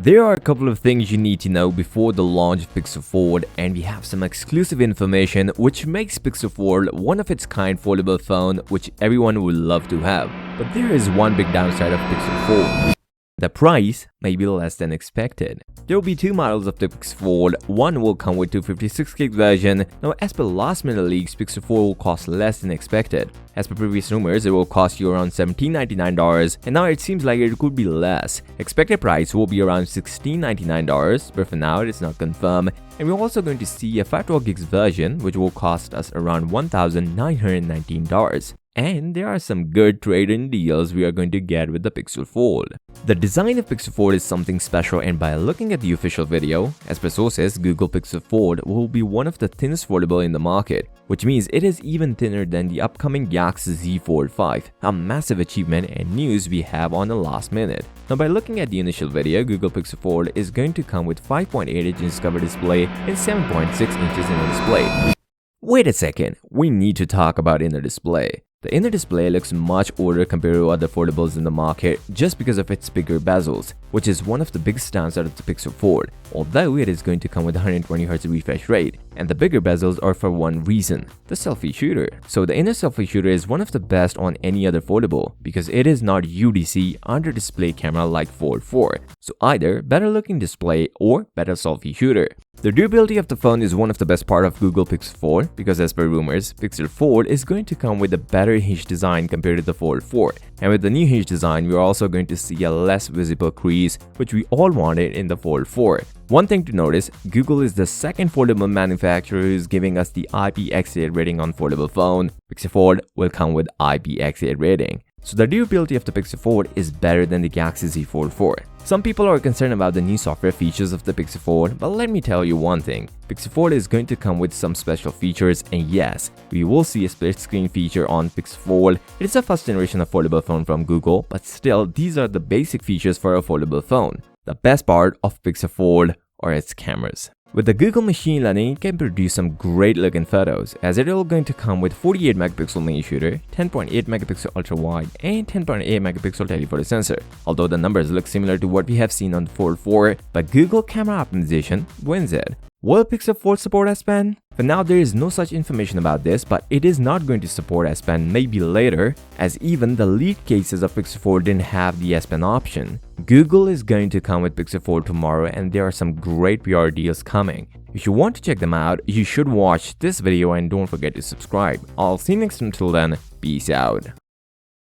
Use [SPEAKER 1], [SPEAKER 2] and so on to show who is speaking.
[SPEAKER 1] There are a couple of things you need to know before the launch of Pixel Fold, and we have some exclusive information which makes Pixel Fold one of its kind foldable phone which everyone would love to have. But there is one big downside of Pixel Fold. The price may be less than expected. There will be two models of the Pixel Fold. One will come with 256GB version. Now, as per last minute leaks, Pixel Fold will cost less than expected. As per previous rumors, it will cost you around $1799, and now it seems like it could be less. Expected price will be around $1699, but for now it is not confirmed. And we're also going to see a 512GB version, which will cost us around $1,919. And there are some good trade-in deals we are going to get with the Pixel Fold. The design of Pixel Fold is something special, and by looking at the official video, as per sources, Google Pixel Fold will be one of the thinnest foldable in the market, which means it is even thinner than the upcoming Galaxy Z Fold 5, a massive achievement and news we have on the last minute. Now, by looking at the initial video, Google Pixel Fold is going to come with 5.8 inches cover display and 7.6 inches inner display. Wait a second, we need to talk about inner display. The inner display looks much older compared to other foldables in the market just because of its bigger bezels, which is one of the biggest downsides of the Pixel Fold, although it is going to come with 120Hz refresh rate. And the bigger bezels are for one reason, the selfie shooter. So the inner selfie shooter is one of the best on any other foldable because it is not UDC under display camera like Fold 4. So either better looking display or better selfie shooter. The durability of the phone is one of the best part of Google Pixel Fold because as per rumors, Pixel Fold is going to come with a better hinge design compared to the Fold 4. And with the new hinge design, we are also going to see a less visible crease, which we all wanted in the Fold 4. One thing to notice, Google is the second foldable manufacturer who is giving us the IPX8 rating on foldable phone. Pixel Fold will come with IPX8 rating. So the durability of the Pixel Fold is better than the Galaxy Z Fold 4. Some people are concerned about the new software features of the Pixel Fold, but let me tell you one thing. Pixel Fold is going to come with some special features, and yes, we will see a split screen feature on Pixel Fold. It is a first generation of foldable phone from Google, but still these are the basic features for a foldable phone. The best part of Pixel Fold are its cameras. With the Google machine learning, it can produce some great looking photos, as it is going to come with 48 megapixel main shooter, 10.8 megapixel ultra wide, and 10.8 megapixel telephoto sensor. Although the numbers look similar to what we have seen on the Fold 4, but Google camera optimization wins it. Will Pixel Fold support S Pen? For now, there is no such information about this, but it is not going to support S Pen maybe later, as even the lead cases of Pixel Fold didn't have the S Pen option. Google is going to come with Pixel Fold tomorrow, and there are some great PR deals coming. If you want to check them out, you should watch this video and don't forget to subscribe. I'll see you next time. Until then, peace out.